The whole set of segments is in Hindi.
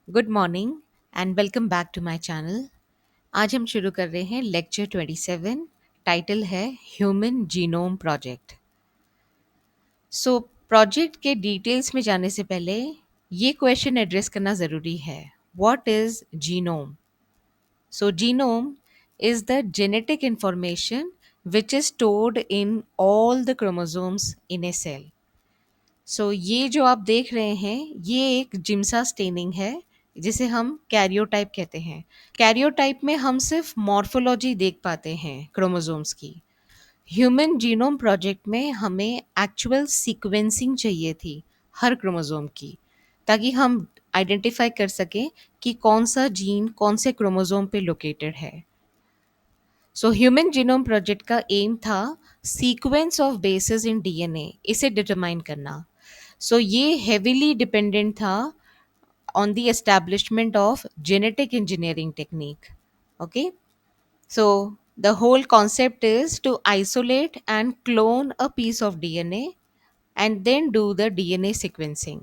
Good morning and welcome back to my channel. आज हम शुरू कर रहे हैं लेक्चर 27। टाइटल है human genome project. So project के डिटेल्स में जाने से पहले ये क्वेश्चन एड्रेस करना ज़रूरी है। What is genome? So genome is the genetic information which is stored in all the chromosomes in a cell. ये जो आप देख रहे हैं ये एक जिम्सा स्टेनिंग है जिसे हम कैरियोटाइप कहते हैं। कैरियोटाइप में हम सिर्फ मॉर्फोलॉजी देख पाते हैं क्रोमोसोम्स की। ह्यूमन जीनोम प्रोजेक्ट में हमें एक्चुअल सीक्वेंसिंग चाहिए थी हर क्रोमोसोम की, ताकि हम आइडेंटिफाई कर सकें कि कौन सा जीन कौन से क्रोमोसोम पे लोकेटेड है। ह्यूमन जीनोम प्रोजेक्ट का एम था sequence of basis in DNA इसे डिटरमाइन करना। ये हेविली डिपेंडेंट था on the establishment of genetic engineering technique. Okay, so the whole concept is to isolate and clone a piece of DNA and then do the DNA sequencing.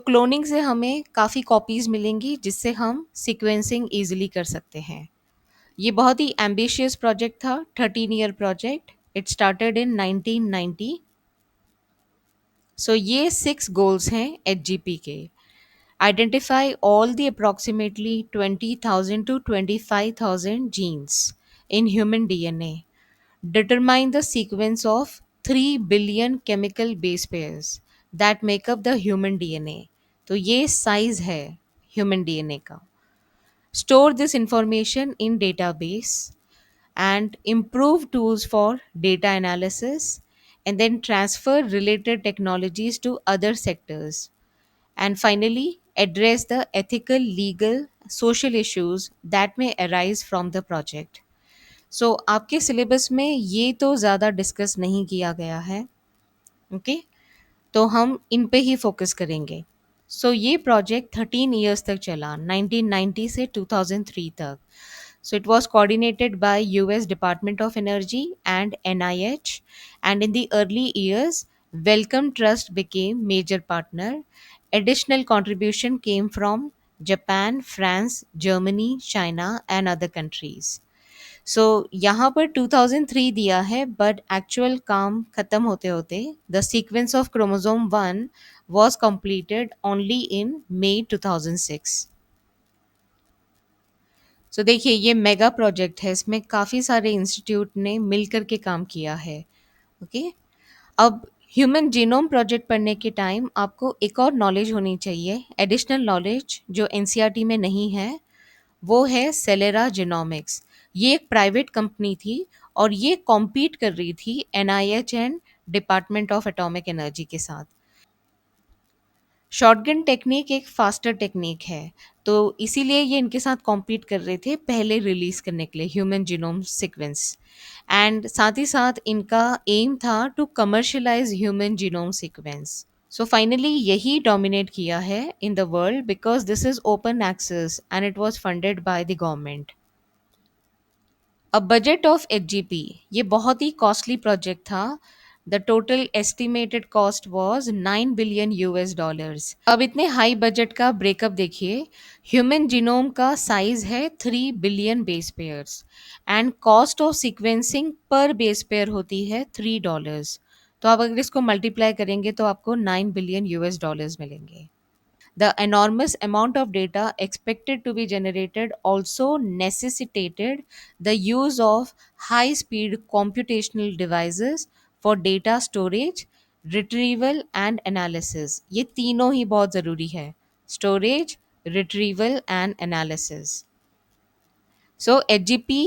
Cloning से हमें काफ़ी कॉपीज़ मिलेंगी जिससे हम सीक्वेंसिंग ईजिली कर सकते हैं। ये बहुत ही एम्बिशियस प्रोजेक्ट था, 13 year project. It started in 1990। ये 6 गोल्स हैं HGP के। Identify all the approximately 20,000 to 25,000 genes in human DNA. Determine the sequence of 3 billion chemical base pairs that make up the human DNA. तो ये साइज है human DNA का। Store this information in database and improve tools for data analysis and then transfer related technologies to other sectors. And finally, address the ethical, legal, social issues that may arise from the project. आपके सिलेबस में ये तो ज़्यादा डिस्कस नहीं किया गया है। ओके, तो हम इन पे ही फोकस करेंगे। ये प्रोजेक्ट 13 ईयर्स तक चला, 1990 से 2003 तक। It was coordinated by US Department of Energy and NIH, and in the early years, Wellcome Trust became major partner. Additional contribution came from Japan, France, Germany, China, and other countries. यहाँ पर 2003 दिया है, बट एक्चुअल काम खत्म होते होते the sequence of chromosome 1 was completed only in May 2006. देखिए ये मेगा प्रोजेक्ट है, इसमें काफ़ी सारे इंस्टीट्यूट ने मिलकर के काम किया है। ओके, अब ह्यूमन जीनोम प्रोजेक्ट पढ़ने के टाइम आपको एक और नॉलेज होनी चाहिए, एडिशनल नॉलेज जो एनसीईआरटी में नहीं है, वो है सेलेरा जीनोमिक्स। ये एक प्राइवेट कंपनी थी और ये कॉम्पीट कर रही थी NIH and department of atomic energy के साथ। शॉटगन टेक्निक एक फास्टर टेक्निक है, तो इसीलिए ये इनके साथ कॉम्पीट कर रहे थे पहले रिलीज करने के लिए ह्यूमन जीनोम सीक्वेंस। एंड साथ ही साथ इनका एम था to commercialise human genome sequence. Finally यही डोमिनेट किया है in the world because this is open access and it was funded by the government. A budget of HGP, ये बहुत ही कॉस्टली प्रोजेक्ट था। The total estimated cost was 9 billion US dollars. अब इतने हाई बजट का ब्रेकअप देखिए। ह्यूमन जीनोम का साइज है 3 billion base pairs and cost of sequencing पर बेस पेयर होती है $3। तो आप अगर इसको मल्टीप्लाई करेंगे तो आपको 9 बिलियन US डॉलर्स मिलेंगे। The enormous amount of data expected to be generated also necessitated the use of high speed computational devices for data storage, retrieval and analysis. ये तीनों ही बहुत ज़रूरी है, storage, retrieval and analysis. HGP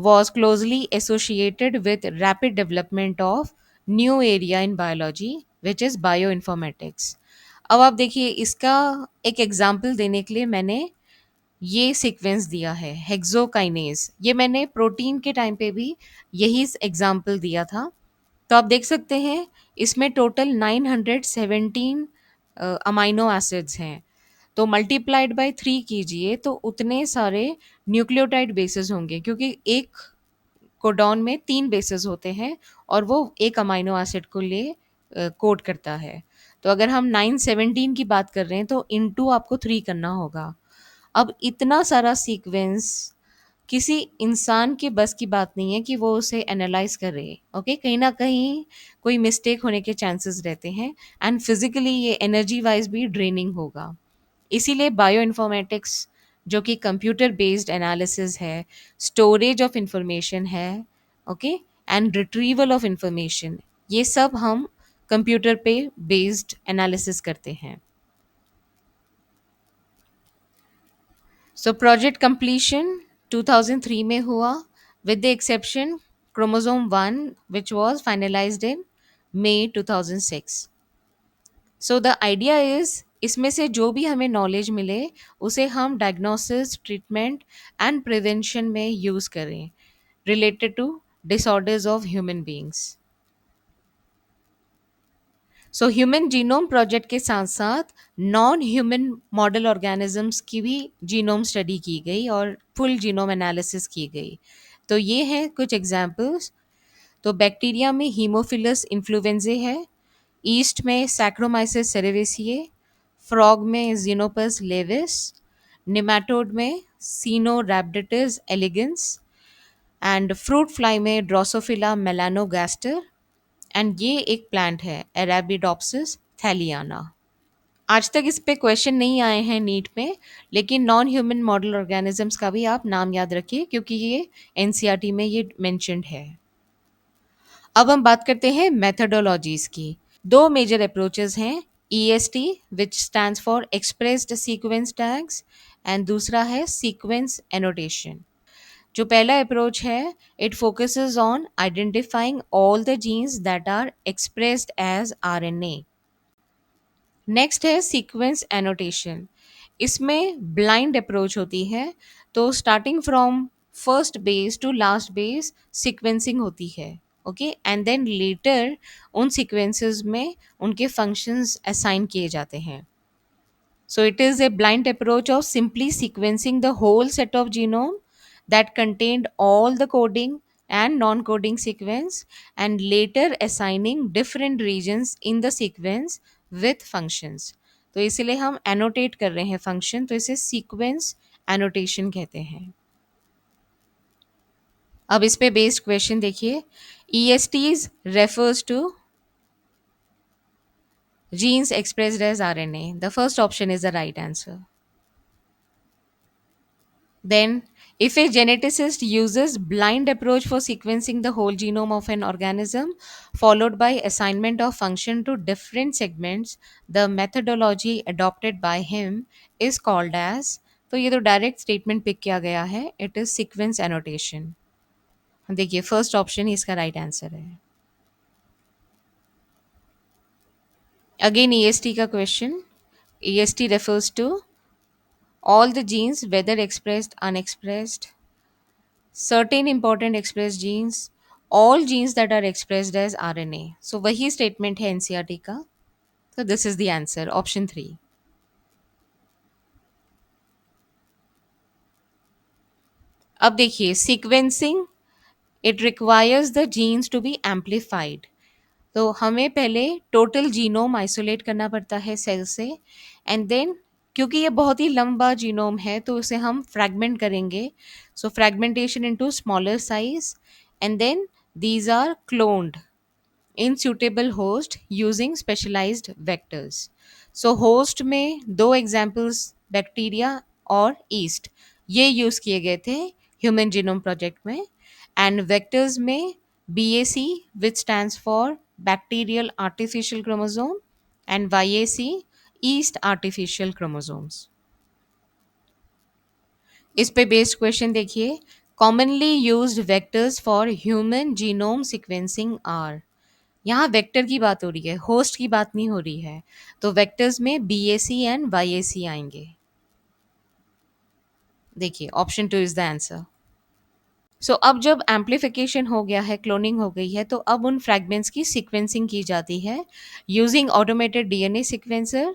was closely associated with rapid development of new area in biology, which is bioinformatics. अब आप देखिए इसका एक एग्जाम्पल देने के लिए मैंने ये सीक्वेंस दिया है हेक्सोकाइनेज। ये मैंने प्रोटीन के टाइम पे भी यही एग्जाम्पल दिया था। तो आप देख सकते हैं इसमें टोटल 917 अमाइनो एसिड्स हैं। तो मल्टीप्लाइड बाय 3 कीजिए तो उतने सारे न्यूक्लियोटाइड बेसेस होंगे, क्योंकि एक कोडॉन में 3 बेसेस होते हैं और वो एक अमाइनो एसिड को लिए कोड करता है। तो अगर हम 917 की बात कर रहे हैं तो इनटू आपको 3 करना होगा। अब इतना सारा सीक्वेंस किसी इंसान के बस की बात नहीं है कि वो उसे एनालाइज करे। ओके, कहीं ना कहीं कोई मिस्टेक होने के चांसेस रहते हैं, एंड फिजिकली ये एनर्जी वाइज भी ड्रेनिंग होगा। इसीलिए बायो इन्फॉर्मेटिक्स, जो कि कंप्यूटर बेस्ड एनालिसिस है, स्टोरेज ऑफ इंफॉर्मेशन है, okay, and retrieval of information, ये सब हम कंप्यूटर पे बेस्ड एनालिसिस करते हैं। सो प्रोजेक्ट कंप्लीशन 2003 में हुआ, with the exception chromosome 1 which was finalised in May 2006। So the idea is, इसमें से जो भी हमें नॉलेज मिले उसे हम डायग्नोसिस, ट्रीटमेंट एंड प्रिवेंशन में यूज करें related to disorders of human beings. So human genome project के साथ साथ नॉन ह्यूमन मॉडल ऑर्गेनिजम्स की भी जीनोम स्टडी की गई और फुल जीनोम एनालिसिस की गई। तो ये हैं कुछ एग्जांपल्स। तो बैक्टीरिया में हीमोफिलस इन्फ्लुएंजे है, ईस्ट में सैक्रोमाइसिस सेरेवेसिए, फ्रॉग में जीनोपस लेविस, निमेटोड में सीनोरैप्टिस एलिगेंस, एंड फ्रूट फ्लाई में ड्रोसोफिला मेलानोगास्टर, एंड ये एक प्लांट है अरेबिडोप्सिस थैलियाना। आज तक इस पे क्वेश्चन नहीं आए हैं नीट में, लेकिन नॉन ह्यूमन मॉडल ऑर्गेनिजम्स का भी आप नाम याद रखिए क्योंकि ये एनसीईआरटी में ये मेंशन्ड है। अब हम बात करते हैं मेथडोलॉजीज की। दो मेजर अप्रोचेस हैं, EST which stands for expressed sequence tags, and दूसरा है सीक्वेंस एनोटेशन। जो पहला अप्रोच है, it focuses on identifying all the genes that are expressed as RNA. Next है सीक्वेंस एनोटेशन। इसमें ब्लाइंड अप्रोच होती है, तो starting from first base to last base sequencing होती है, ओके, एंड देन लेटर उन सीक्वेंसेस में उनके फंक्शंस असाइन किए जाते हैं। So it is a blind approach of simply sequencing the whole set of genome that contained all the coding and non-coding sequence, and later assigning different regions in the sequence with functions. तो इसीलिए हम annotate कर रहे हैं function, तो इसे sequence annotation कहते हैं। अब इस पे बेस्ड क्वेश्चन देखिए, ESTs refers to genes expressed as RNA. The first option is the right answer. Then, if a geneticist uses blind approach for sequencing the whole genome of an organism, followed by assignment of function to different segments, the methodology adopted by him is called as, तो ये तो डायरेक्ट स्टेटमेंट पिक किया गया है, इट इज सीक्वेंस एनोटेशन। देखिए फर्स्ट ऑप्शन ही इसका राइट आंसर है। अगेन ईएसटी का question, EST refers to all the genes whether expressed unexpressed, certain important expressed genes, all genes that are expressed as RNA. So वही statement है एनसीईआरटी का। So this is the answer, option 3. अब देखिए sequencing, it requires the genes to be amplified. तो हमें पहले टोटल जीनोम आइसोलेट करना पड़ता है सेल से, एंड देन क्योंकि ये बहुत ही लंबा जीनोम है तो उसे हम फ्रैगमेंट करेंगे। So fragmentation into smaller size, and then these are cloned in suitable host using specialized vectors. So host में दो एग्जाम्पल्स बैक्टीरिया और ईस्ट ये यूज किए गए थे ह्यूमन जीनोम प्रोजेक्ट में, एंड वेक्टर्स में BAC which stands for bacterial artificial chromosome and YAC yeast artificial chromosomes. इस पे बेस्ड क्वेश्चन देखिए, commonly used vectors for human genome sequencing are. यहाँ वेक्टर की बात हो रही है, होस्ट की बात नहीं हो रही है, तो वेक्टर्स में BAC एंड YAC आएंगे। देखिए ऑप्शन 2 इज द आंसर। सो अब जब एम्प्लीफिकेशन हो गया है, क्लोनिंग हो गई है, तो अब उन फ्रैगमेंट्स की सीक्वेंसिंग की जाती है using automated DNA sequencer,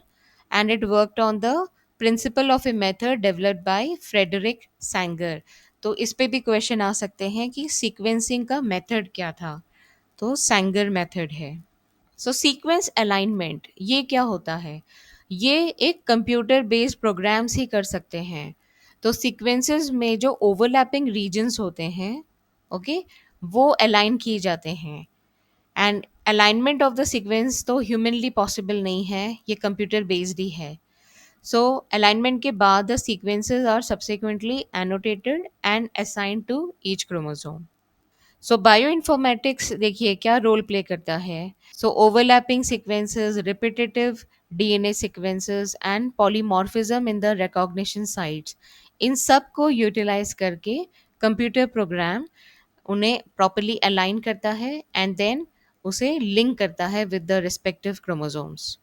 and it worked on the principle of a method developed by Frederick Sanger. तो इस पे भी क्वेश्चन आ सकते हैं कि सीक्वेंसिंग का मेथड क्या था, तो सैंगर मेथड है। सो सीक्वेंस अलाइनमेंट ये क्या होता है? ये एक कंप्यूटर बेस्ड प्रोग्राम्स ही कर सकते हैं। तो सीक्वेंसेस में जो ओवरलैपिंग रीजन्स होते हैं, ओके, वो अलाइन किए जाते हैं। And alignment of the sequence तो ह्यूमनली पॉसिबल नहीं है, ये कंप्यूटर बेस्ड ही है। सो अलाइनमेंट के बाद the sequences are subsequently annotated and assigned to each chromosome. So bioinformatics देखिए क्या रोल प्ले करता है। So overlapping sequences, repetitive DNA sequences and polymorphism in the recognition sites, इन सब को यूटिलाइज करके कंप्यूटर प्रोग्राम उन्हें प्रॉपरली अलाइन करता है एंड देन उसे लिंक करता है विद द रिस्पेक्टिव क्रोमोसोम्स।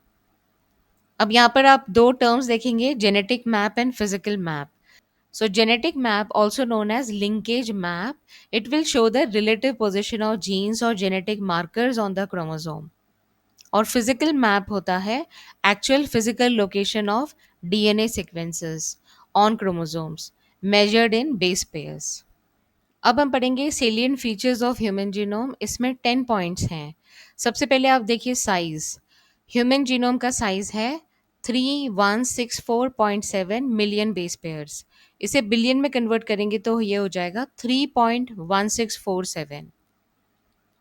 अब यहाँ पर आप दो टर्म्स देखेंगे, genetic map and physical map. So genetic map, also known as linkage map, it will show the relative position of genes or genetic markers on the chromosome. और physical map होता है actual physical location of DNA sequences on chromosomes measured in base pairs. अब हम पढ़ेंगे salient features of human genome। इसमें 10 पॉइंट्स हैं। सबसे पहले आप देखिए साइज। ह्यूमन जीनोम का साइज है 3164.7 मिलियन बेस पेयर्स। इसे बिलियन में कन्वर्ट करेंगे तो ये हो जाएगा 3.1647।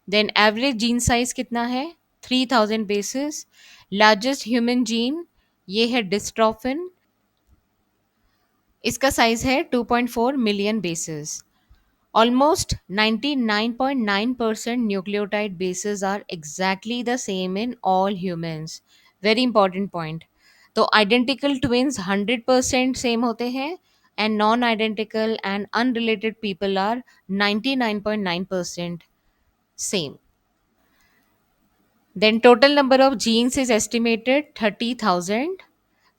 देन एवरेज जीन साइज कितना है? 3000 बेसिस। लार्जेस्ट ह्यूमन जीन ये है डिस्ट्रोफिन, इसका साइज है 2.4 million basis. Almost 99.9% nucleotide bases are exactly the same in all humans. Very important point. तो identical twins 100% same होते हैं and non-identical and unrelated people are 99.9% same. Then total number of genes is estimated 30,000।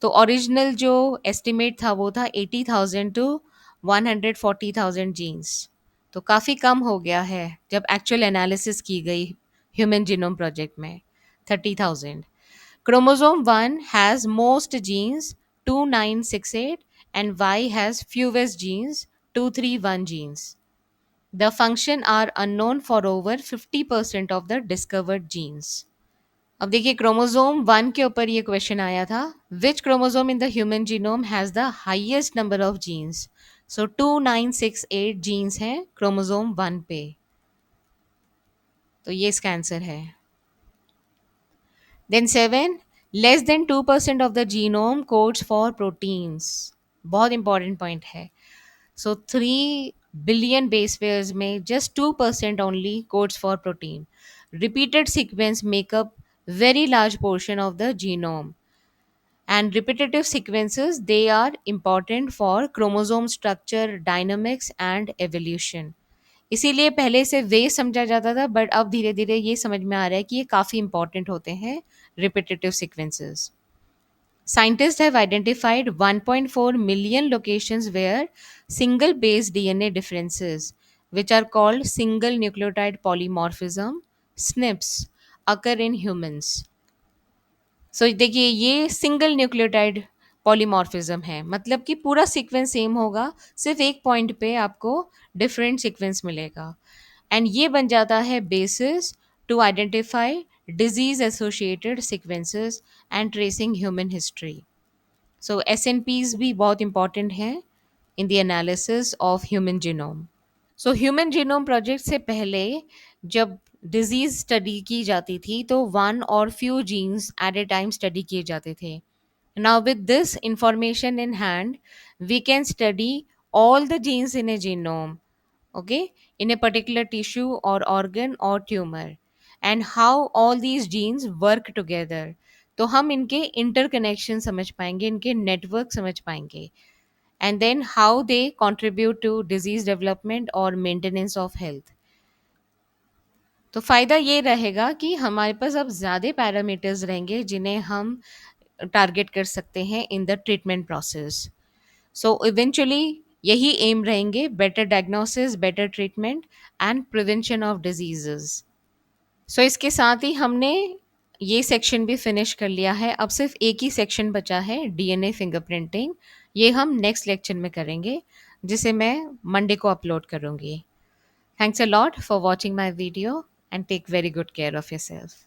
तो ओरिजिनल जो एस्टिमेट था वो था 80,000 टू 140,000 जीन्स। तो काफ़ी कम हो गया है जब एक्चुअल एनालिसिस की गई ह्यूमन जीनोम प्रोजेक्ट में। 30,000। Chromosome 1 has most genes 2968 and Y has fewest genes 231 genes. The function are unknown for over 50% of the discovered genes. अब देखिए क्रोमोसोम 1 के ऊपर ये क्वेश्चन आया था, which chromosome in the human genome has the highest number of genes? So 2968 genes हैं क्रोमोसोम 1 पे। तो ये इसका आंसर है। Then 7, less than 2% of the genome codes for proteins. बहुत इंपॉर्टेंट पॉइंट है। सो 3 बिलियन बेस पेयर्स में just 2% only codes for protein. Repeated sequence make up very large portion of the genome, and repetitive sequences they are important for chromosome structure, dynamics and evolution। इसीलिए पहले से वे समझा जाता था बट अब धीरे धीरे ये समझ में आ रहा है कि ये काफ़ी इंपॉर्टेंट होते हैं repetitive sequences। Scientists have identified 1.4 million locations where single base DNA differences, which are called single nucleotide polymorphism, SNPs, occur in humans। सो देखिए ये सिंगल न्यूक्लियोटाइड पॉलीमॉर्फिज्म है, मतलब कि पूरा सीक्वेंस सेम होगा, सिर्फ एक पॉइंट पे आपको डिफरेंट सीक्वेंस मिलेगा एंड ये बन जाता है basis to identify disease associated sequences and tracing human history. So SNPs भी बहुत इंपॉर्टेंट हैं in the analysis of human genome. So human genome project से पहले जब डिजीज स्टडी की जाती थी तो वन और few genes at a time study किए जाते थे। Now with this information in hand we can study all the genes in a genome, okay, in a particular tissue or organ or tumor, and how all these genes work together। तो हम इनके इंटरकनेक्शन समझ पाएंगे, इनके नेटवर्क समझ पाएंगे and then how they contribute to disease development or maintenance of health। तो फ़ायदा ये रहेगा कि हमारे पास अब ज़्यादा पैरामीटर्स रहेंगे जिन्हें हम टारगेट कर सकते हैं in the treatment process. So eventually यही एम रहेंगे, better diagnosis, better treatment and prevention of diseases. So इसके साथ ही हमने ये सेक्शन भी फिनिश कर लिया है। अब सिर्फ एक ही सेक्शन बचा है, डीएनए फिंगरप्रिंटिंग। ये हम नेक्स्ट लेक्चर में करेंगे जिसे मैं मंडे को अपलोड करूँगी। Thanks a lot for watching my video and take very good care of yourself.